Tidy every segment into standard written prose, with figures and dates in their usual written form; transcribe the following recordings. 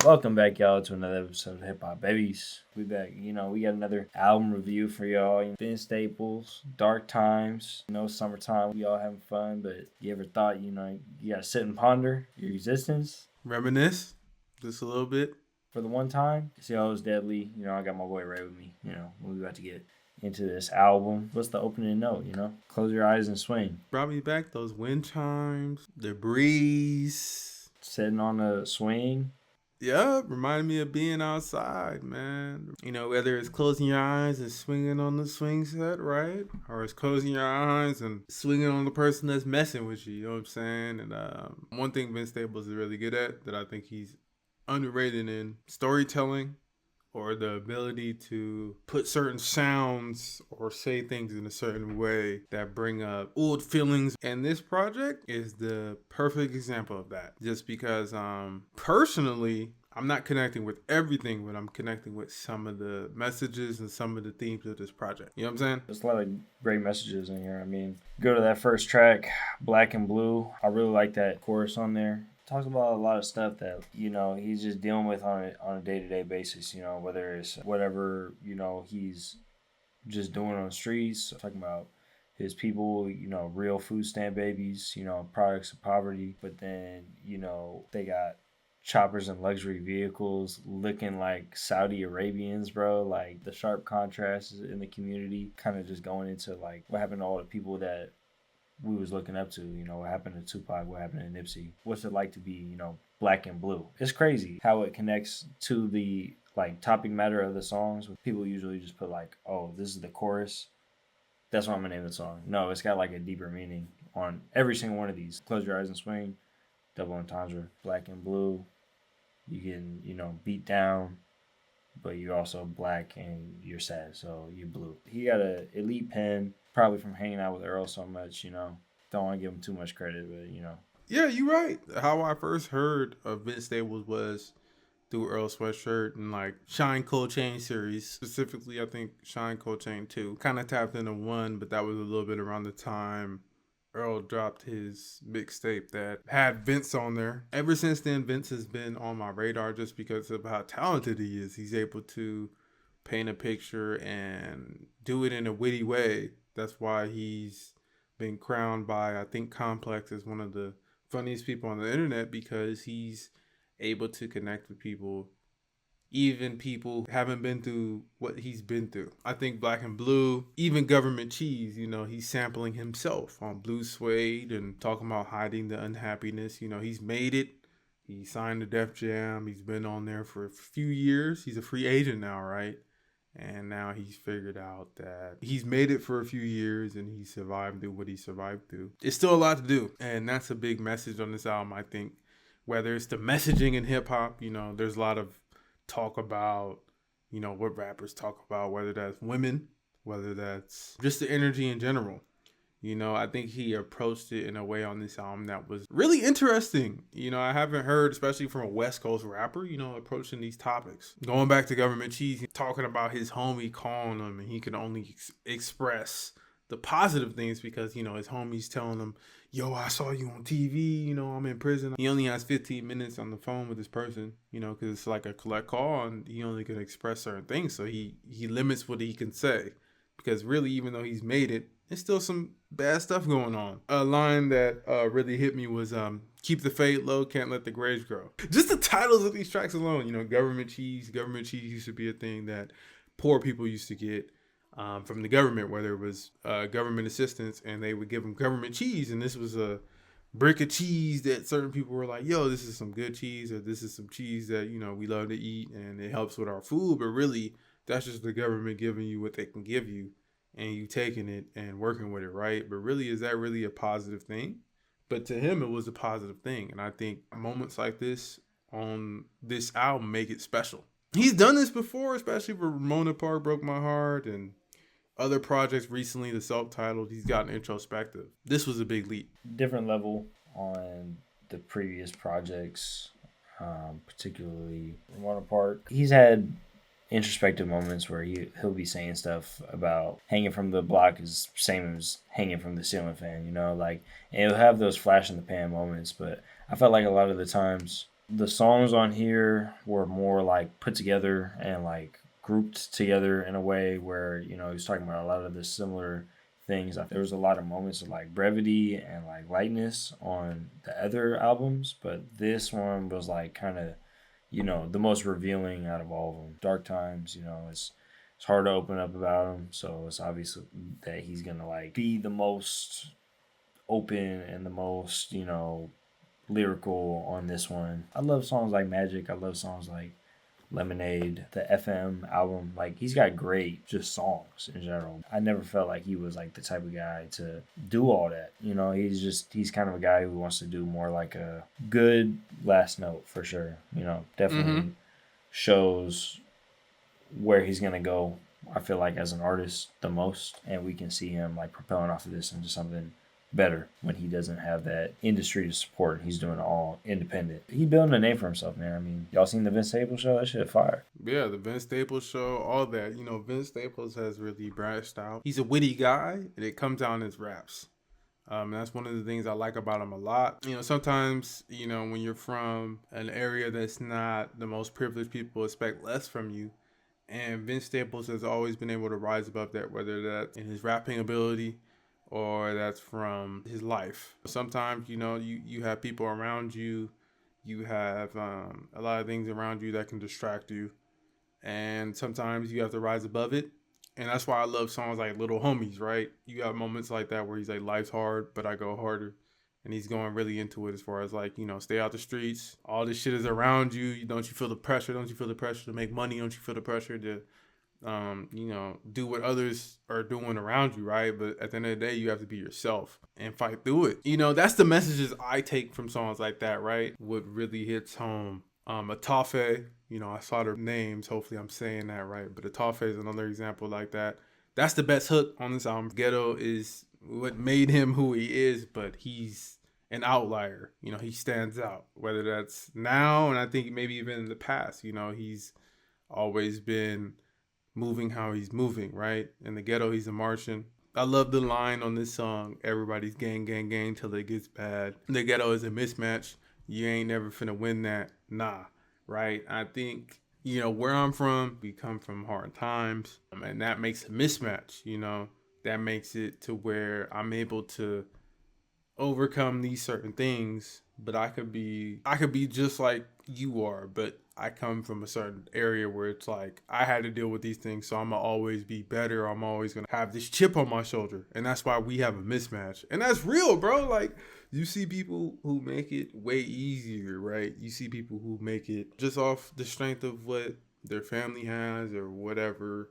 Welcome back, y'all, to another episode of Hip Hop Babies. We back. We got another album review for y'all. Vince Staples, Dark Times. Summertime, we all having fun, but you ever thought, you gotta sit and ponder your existence? Reminisce just a little bit. For the one time, see, I was deadly. I got my boy Ray with me. We about to get into this album. What's the opening note? Close your eyes and swing. Brought me back those wind chimes, the breeze. Sitting on a swing. Yeah, reminded me of being outside, man. Whether it's closing your eyes and swinging on the swing set, right? Or it's closing your eyes and swinging on the person that's messing with you, you know what I'm saying? And one thing Vince Staples is really good at that I think he's underrated in storytelling, or the ability to put certain sounds or say things in a certain way that bring up old feelings. And this project is the perfect example of that. Just because personally, I'm not connecting with everything, but I'm connecting with some of the messages and some of the themes of this project. You know what I'm saying? There's a lot of great messages in here. Go to that first track, Black and Blue. I really like that chorus on there. Talks about a lot of stuff that he's just dealing with on a day-to-day basis, whether it's whatever he's just doing on the streets, talking about his people, real food stamp babies, products of poverty, but then they got choppers and luxury vehicles looking like Saudi Arabians, bro. Like the sharp contrast in the community, kind of just going into like what happened to all the people that we was looking up to, what happened to Tupac, what happened to Nipsey, what's it like to be, black and blue. It's crazy how it connects to the like topic matter of the songs. People usually just put like, oh, this is the chorus, that's what I'm gonna name the song. No, it's got like a deeper meaning on every single one of these. Close your eyes and swing, double entendre, black and blue. You can, beat down, but you're also black and you're sad, so you're blue. He got a elite pen, probably from hanging out with Earl so much, Don't want to give him too much credit, but. Yeah, you're right. How I first heard of Vince Staples was through Earl Sweatshirt and like Shine Cold Chain series. Specifically, I think Shine Cold Chain 2. Kind of tapped into one, but that was a little bit around the time Earl dropped his mixtape that had Vince on there. Ever since then, Vince has been on my radar just because of how talented he is. He's able to paint a picture and do it in a witty way. That's why he's been crowned by, I think, Complex as one of the funniest people on the internet, because he's able to connect with people, even people who haven't been through what he's been through. I think Black and Blue, even Government Cheese, he's sampling himself on Blue Suede and talking about hiding the unhappiness. He's made it. He signed the Def Jam. He's been on there for a few years. He's a free agent now, right? And now he's figured out that he's made it for a few years and he survived through what he survived through. It's still a lot to do. And that's a big message on this album, I think. Whether it's the messaging in hip hop, there's a lot of talk about, what rappers talk about, whether that's women, whether that's just the energy in general. I think he approached it in a way on this album that was really interesting. I haven't heard, especially from a West Coast rapper, approaching these topics. Going back to Government Cheese, talking about his homie calling him and he can only express the positive things because, his homie's telling him, yo, I saw you on TV, I'm in prison. He only has 15 minutes on the phone with this person, because it's like a collect call and he only can express certain things. So he limits what he can say, because really, even though he's made it, there's still some bad stuff going on. A line that really hit me was, keep the fade low, can't let the graves grow. Just the titles of these tracks alone, Government Cheese. Government Cheese used to be a thing that poor people used to get from the government, whether it was government assistance, and they would give them government cheese. And this was a brick of cheese that certain people were like, yo, this is some good cheese, or this is some cheese that, we love to eat and it helps with our food. But really, that's just the government giving you what they can give you, and you taking it and working with it, right? But really, is that really a positive thing? But to him, it was a positive thing. And I think moments like this on this album make it special. He's done this before, especially for Ramona Park Broke My Heart and other projects recently, the self-titled. He's gotten introspective. This was a big leap. Different level on the previous projects, particularly Ramona Park. He's had introspective moments where he'll be saying stuff about hanging from the block is same as hanging from the ceiling fan, and he'll have those flash in the pan moments. But I felt like a lot of the times The songs on here were more like put together and like grouped together in a way where, you know, he was talking about a lot of the similar things. Like, there was a lot of moments of like brevity and like lightness on the other albums, but this one was like kind of, you know, the most revealing out of all of them. Dark Times, you know, it's hard to open up about him, so it's obvious that he's gonna like be the most open and the most, you know, lyrical on this one. I love songs like Magic. I love songs like Lemonade, the FM album. Like, he's got great just songs in general. I never felt like he was like the type of guy to do all that. You know, he's kind of a guy who wants to do more like a good last note for sure. You know, definitely shows where he's gonna go. I feel like as an artist the most, and we can see him like propelling off of this into something better when he doesn't have that industry to support and he's doing it all independent. He's building a name for himself, man. I mean, y'all seen the Vince Staples show? That shit fire. Yeah, the Vince Staples show, all that. You know, Vince Staples has really branched out. He's a witty guy, and it comes out in his raps. That's one of the things I like about him a lot. You know, sometimes, you know, when you're from an area that's not the most privileged, people expect less from you. And Vince Staples has always been able to rise above that, whether that's in his rapping ability or that's from his life. Sometimes, you know, you have people around you, you have a lot of things around you that can distract you. And sometimes you have to rise above it. And that's why I love songs like Little Homies, right? You have moments like that where he's like, life's hard, but I go harder. And he's going really into it as far as like, you know, stay out the streets. All this shit is around you. Don't you feel the pressure? Don't you feel the pressure to make money? Don't you feel the pressure to, you know, do what others are doing around you, right? But at the end of the day, you have to be yourself and fight through it. You know, that's the messages I take from songs like that, right? What really hits home. Atafe, you know, I saw their names. Hopefully I'm saying that right. But Atafe is another example like that. That's the best hook on this album. Ghetto is what made him who he is, but he's an outlier. You know, he stands out, whether that's now and I think maybe even in the past. You know, he's always been moving how he's moving, right? In the ghetto, he's a Martian. I love the line on this song, everybody's gang, gang, gang till it gets bad. The ghetto is a mismatch. You ain't never finna win that. Nah, right? I think, you know, where I'm from, we come from hard times, and that makes a mismatch, you know? That makes it to where I'm able to overcome these certain things, but I could be just like you are, but I come from a certain area where it's like I had to deal with these things, so I'm gonna always be better. I'm always gonna have this chip on my shoulder, and that's why we have a mismatch, and that's real, bro. Like, you see people who make it way easier, right? You see people who make it just off the strength of what their family has or whatever,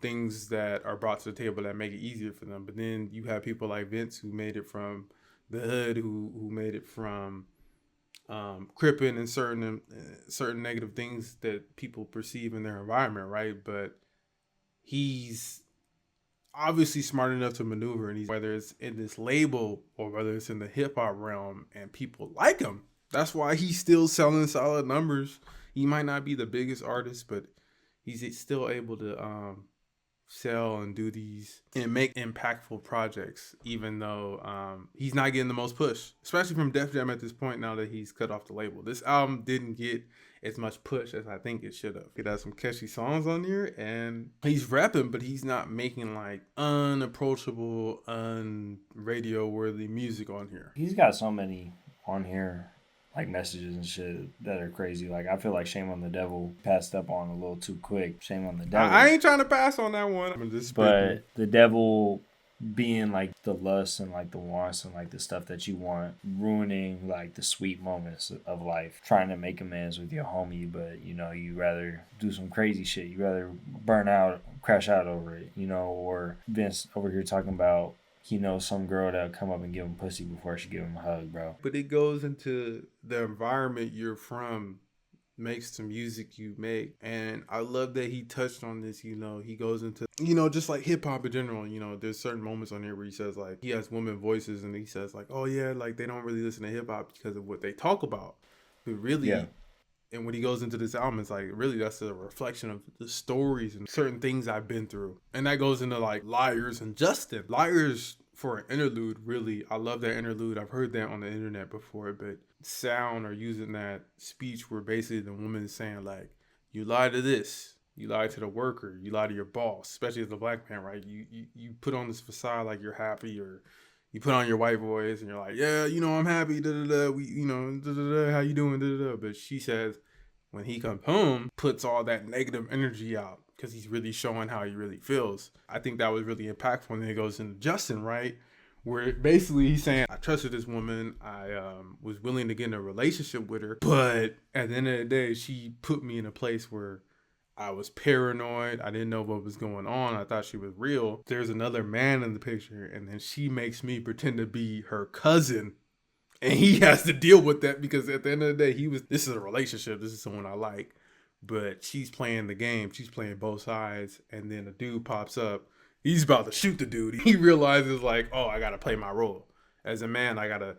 things that are brought to the table that make it easier for them. But then you have people like Vince who made it from the hood, who made it from cripping and certain negative things that people perceive in their environment, right? But he's obviously smart enough to maneuver, and he's, whether it's in this label or whether it's in the hip hop realm, and people like him. That's why he's still selling solid numbers. He might not be the biggest artist, but he's still able to sell and do these and make impactful projects, even though he's not getting the most push, especially from Def Jam at this point now that he's cut off the label. This album didn't get as much push as I think it should have. It has some catchy songs on here, and he's rapping, but he's not making like unapproachable, un-radio worthy music on here. He's got so many on here, like messages and shit that are crazy. Like, I feel like Shame on the Devil passed up on a little too quick. Shame on the Devil. I ain't trying to pass on that one. But the devil being like the lust and like the wants and like the stuff that you want, ruining like the sweet moments of life, trying to make amends with your homie, but you know, you rather do some crazy shit. You rather burn out, crash out over it, you know. Or Vince over here talking about he knows some girl that'll come up and give him pussy before she give him a hug, bro. But it goes into the environment you're from makes the music you make. And I love that he touched on this. You know, he goes into, you know, just like hip hop in general. You know, there's certain moments on here where he says like, he has women voices and he says like, oh yeah, like they don't really listen to hip hop because of what they talk about. But really, yeah. And when he goes into this album, it's like, really, that's a reflection of the stories and certain things I've been through. And that goes into like Liars and Justin. Liars, for an interlude, really, I love that interlude. I've heard that on the internet before, but sound or using that speech where basically the woman is saying like, you lie to this, you lie to the worker, you lie to your boss, especially as a black man, right? You put on this facade like you're happy, or you put on your white voice and you're like, yeah, I'm happy, da da da, we, da da da, how you doing, da da da. But she says when he comes home, puts all that negative energy out because he's really showing how he really feels. I think that was really impactful. And then it goes into Justin, right? Where basically he's saying, I trusted this woman. I was willing to get in a relationship with her. But at the end of the day, she put me in a place where I was paranoid. I didn't know what was going on. I thought she was real. There's another man in the picture. And then she makes me pretend to be her cousin. And he has to deal with that because at the end of the day, this is a relationship. This is someone I like. But she's playing the game. She's playing both sides. And then a dude pops up. He's about to shoot the dude. He realizes like, oh, I gotta play my role. As a man, I gotta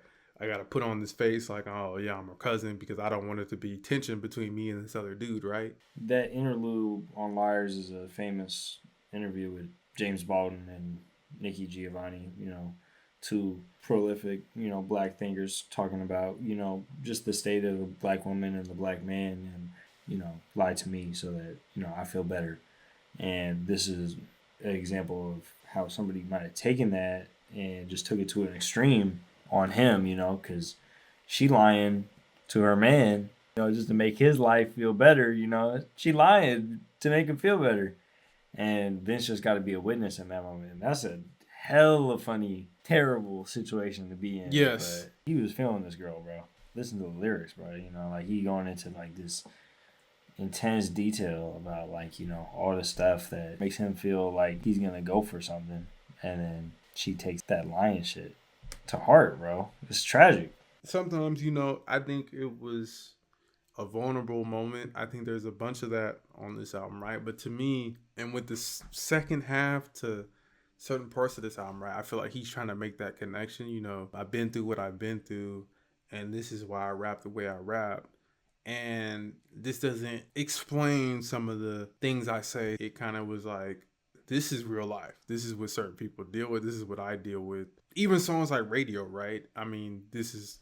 put on this face like, oh yeah, I'm her cousin, because I don't want it to be tension between me and this other dude, right? That interlude on Liars is a famous interview with James Baldwin and Nikki Giovanni, two prolific, black thinkers talking about, just the state of the black woman and the black man, and, lie to me so that, I feel better. And this is an example of how somebody might have taken that and just took it to an extreme on him, because she lying to her man, just to make his life feel better, she lying to make him feel better. And Vince just got to be a witness in that moment. And that's a hell of funny, terrible situation to be in. Yes. But he was feeling this girl, bro. Listen to the lyrics, bro. Like he going into like this intense detail about like, all the stuff that makes him feel like he's going to go for something. And then she takes that lying shit to heart, bro. It's tragic. Sometimes, I think it was a vulnerable moment. I think there's a bunch of that on this album, right? But to me, and with the second half to certain parts of this album, right, I feel like he's trying to make that connection. I've been through what I've been through, and this is why I rap the way I rap. And this doesn't explain some of the things I say. It kind of was like, this is real life. This is what certain people deal with. This is what I deal with. Even songs like Radio, right? I mean, this is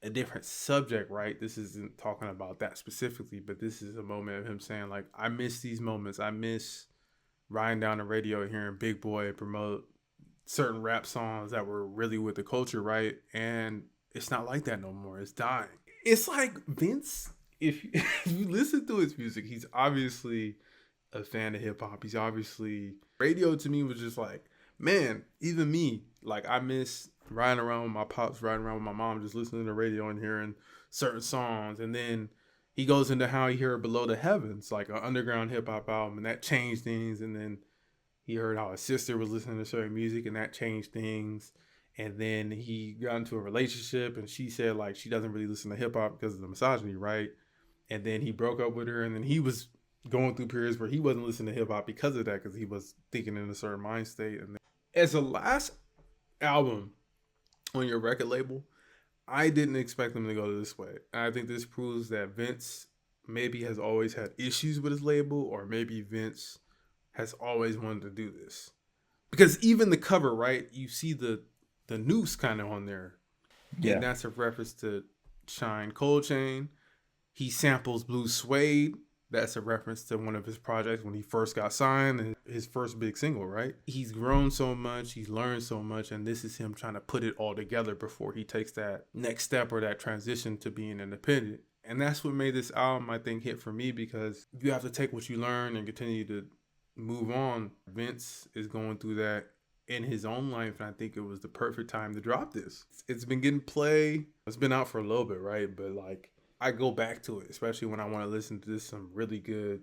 a different subject, right? This isn't talking about that specifically, but this is a moment of him saying, like, I miss these moments. I miss riding down the radio, hearing Big Boy promote certain rap songs that were really with the culture, right? And it's not like that no more. It's dying. It's like Vince, if you listen to his music, he's obviously a fan of hip hop. He's obviously, radio to me was just like, man, even me, like I miss riding around with my pops, riding around with my mom, just listening to the radio and hearing certain songs. And then he goes into how he heard Below the Heavens, like an underground hip hop album, and that changed things. And then he heard how his sister was listening to certain music, and that changed things. And then he got into a relationship, and she said like she doesn't really listen to hip hop because of the misogyny, right? And then he broke up with her, and then he was going through periods where he wasn't listening to hip hop because of that, because he was thinking in a certain mind state. And then, as a last album on your record label, I didn't expect them to go this way. And I think this proves that Vince maybe has always had issues with his label, or maybe Vince has always wanted to do this. Because even the cover, right? You see the noose kind of on there. Yeah. And that's a reference to Shine Cold Chain. He samples Blue Suede. That's a reference to one of his projects when he first got signed, and his first big single, right? He's grown so much, he's learned so much, and this is him trying to put it all together before he takes that next step or that transition to being independent. And that's what made this album, I think, hit for me, because you have to take what you learn and continue to move on. Vince is going through that in his own life, and I think it was the perfect time to drop this. It's been getting play. It's been out for a little bit, right? But like, I go back to it, especially when I want to listen to some really good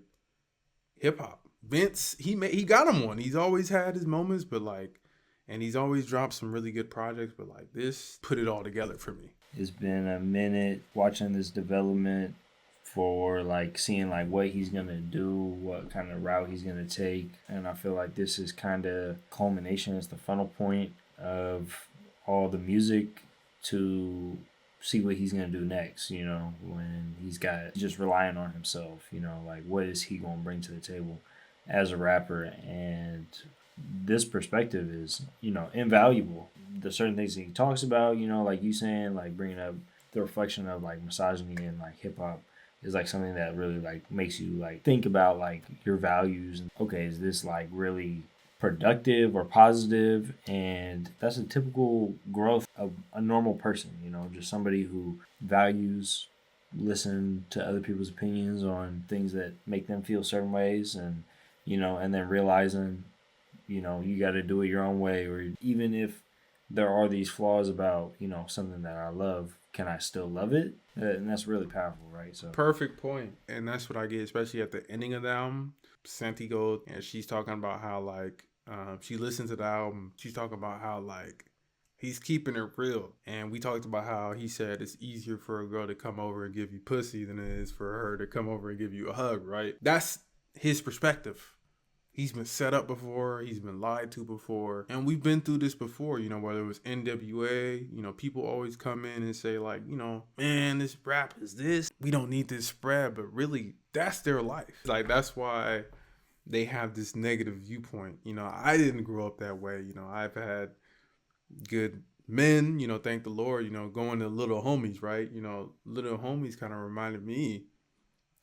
hip hop. Vince, he got him one. He's always had his moments, but like, and he's always dropped some really good projects, but like this put it all together for me. It's been a minute watching this development for like seeing like what he's gonna do, what kind of route he's gonna take, and I feel like this is kind of culmination. It's the funnel point of all the music to see what he's gonna do next. When he's got just relying on himself. Like what is he gonna bring to the table as a rapper? And this perspective is invaluable. The certain things that he talks about, like you saying, like bringing up the reflection of like misogyny and like hip hop is like something that really like makes you like think about like your values and okay, is this like really productive or positive? And that's a typical growth of a normal person, you know, just somebody who values listen to other people's opinions on things that make them feel certain ways, and you know, and then realizing, you know, you got to do it your own way, or even if there are these flaws about, you know, something that I love, can I still love it? And that's really powerful, right? So Perfect point. And that's what I get, especially at the ending of the album. Santi Gold, and she's talking about how like she listened to the album. She's talking about how like he's keeping it real. And we talked about how he said it's easier for a girl to come over and give you pussy than it is for her to come over and give you a hug, right? That's his perspective. He's been set up before. He's been lied to before. And we've been through this before, you know, whether it was NWA, you know, people always come in and say like, you know, man, this rap is this. We don't need this spread. But really, that's their life. Like, that's why they have this negative viewpoint. You know, I didn't grow up that way. You know, I've had good men, you know, thank the Lord, you know, going to little homies, right? You know, little homies kind of reminded me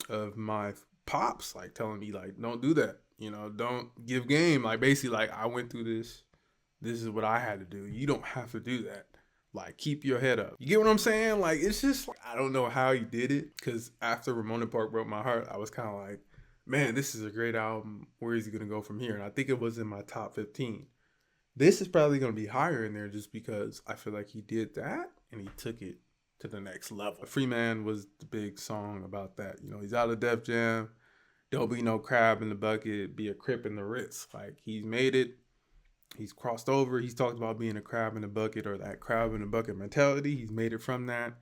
of my pops, like telling me like, don't do that. You know, don't give game. Like, basically, like, I went through this. This is what I had to do. You don't have to do that. Like, keep your head up. You get what I'm saying? Like, it's just, I don't know how he did it. Because after Ramona Park Broke My Heart, I was kind of like, man, this is a great album. Where is he going to go from here? And I think it was in my top 15. This is probably going to be higher in there just because I feel like he did that and he took it to the next level. Free Man was the big song about that. You know, he's out of Def Jam. Don't be no crab in the bucket, be a crip in the Ritz. Like, he's made it. He's crossed over. He's talked about being a crab in the bucket or that crab in the bucket mentality. He's made it from that. And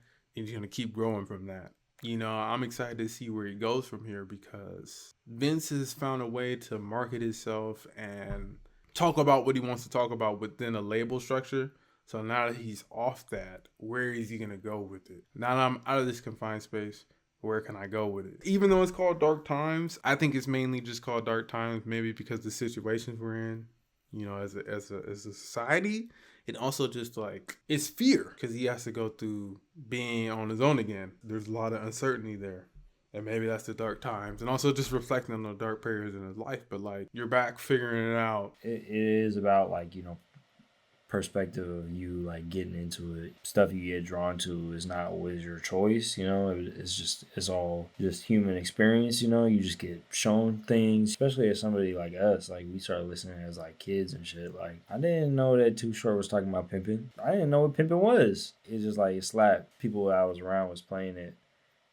he's going to keep growing from that. You know, I'm excited to see where he goes from here because Vince has found a way to market himself and talk about what he wants to talk about within a label structure. So now that he's off that, where is he going to go with it? Now that I'm out of this confined space, where can I go with it? Even though it's called Dark Times, I think it's mainly just called Dark Times, maybe because the situations we're in, you know, as a society, and also just like it's fear because he has to go through being on his own again. There's a lot of uncertainty there. And maybe that's the dark times. And also just reflecting on the dark periods in his life. But like, you're back figuring it out. It is about like, you know, perspective of you like getting into it. Stuff you get drawn to is not always your choice, you know. It's all just human experience, you know. You just get shown things, especially as somebody like us, like we started listening as like kids and shit. Like, I didn't know that Too Short was talking about pimping. I didn't know what pimping was. It's just like it slapped. People I was around was playing it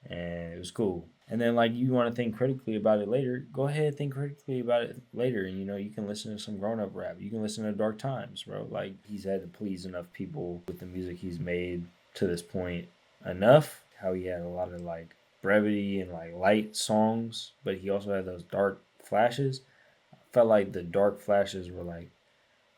and it was cool. And then like you want to think critically about it later, go ahead, think critically about it later. And you know, you can listen to some grown up rap. You can listen to Dark Times, bro. Like, he's had to please enough people with the music he's made to this point enough. How he had a lot of like brevity and like light songs, but he also had those dark flashes. I felt like the dark flashes were like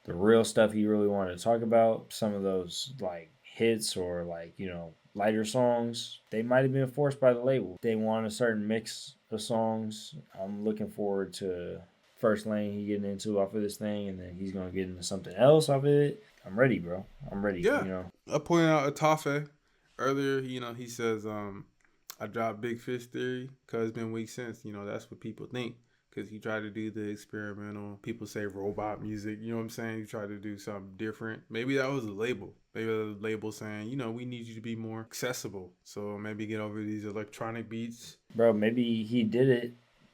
the real stuff he really wanted to talk about. Some of those like hits or like, you know, lighter songs, they might have been forced by the label. They want a certain mix of songs. I'm looking forward to first lane he getting into off of this thing, and then he's gonna get into something else off of it. I'm ready, bro. I'm ready. Yeah. You know, I pointed out Atafe earlier. You know, he says, I dropped Big Fish Theory because it's been weak since. You know, that's what people think. Because he tried to do the experimental, people say robot music, you know what I'm saying? He tried to do something different. Maybe that was a label. Maybe the label saying, you know, we need you to be more accessible. So maybe get over these electronic beats. Bro, maybe he did it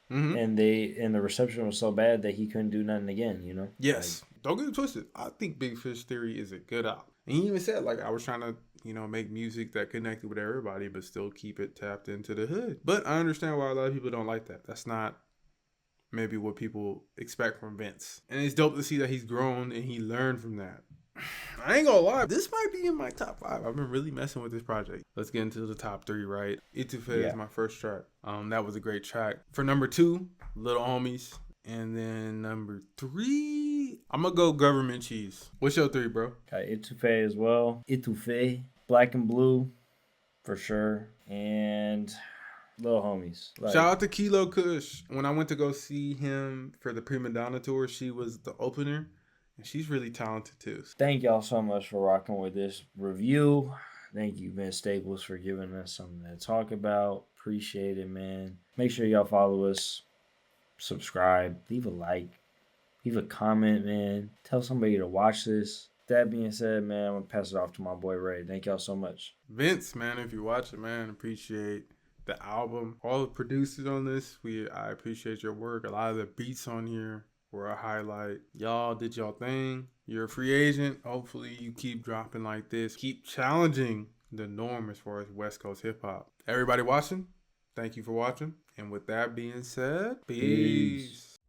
and the reception was so bad that he couldn't do nothing again, you know? Yes. Like, don't get it twisted. I think Big Fish Theory is a good album. And he even said, like, I was trying to, you know, make music that connected with everybody, but still keep it tapped into the hood. But I understand why a lot of people don't like that. That's not maybe what people expect from Vince. And it's dope to see that he's grown and he learned from that. I ain't gonna lie, this might be in my top 5. I've been really messing with this project. Let's get into the top 3, right? Etufe is my first track. That was a great track. For number 2, Little Homies. And then number 3, I'm gonna go Government Cheese. What's your 3, bro? Got Etufe as well. Etufe, Black and Blue, for sure. And Little Homies. Like, shout out to Kilo Kush. When I went to go see him for the Prima Donna tour, she was the opener. And she's really talented too. Thank y'all so much for rocking with this review. Thank you, Vince Staples, for giving us something to talk about. Appreciate it, man. Make sure y'all follow us, subscribe, leave a like, leave a comment, man. Tell somebody to watch this. That being said, man, I'm going to pass it off to my boy Ray. Thank y'all so much. Vince, man, if you watch it, man, appreciate the album. All the producers on this, I appreciate your work. A lot of the beats on here were a highlight. Y'all did y'all thing. You're a free agent. Hopefully you keep dropping like this. Keep challenging the norm as far as West Coast hip hop. Everybody watching, thank you for watching. And with that being said, peace.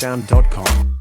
bensound.com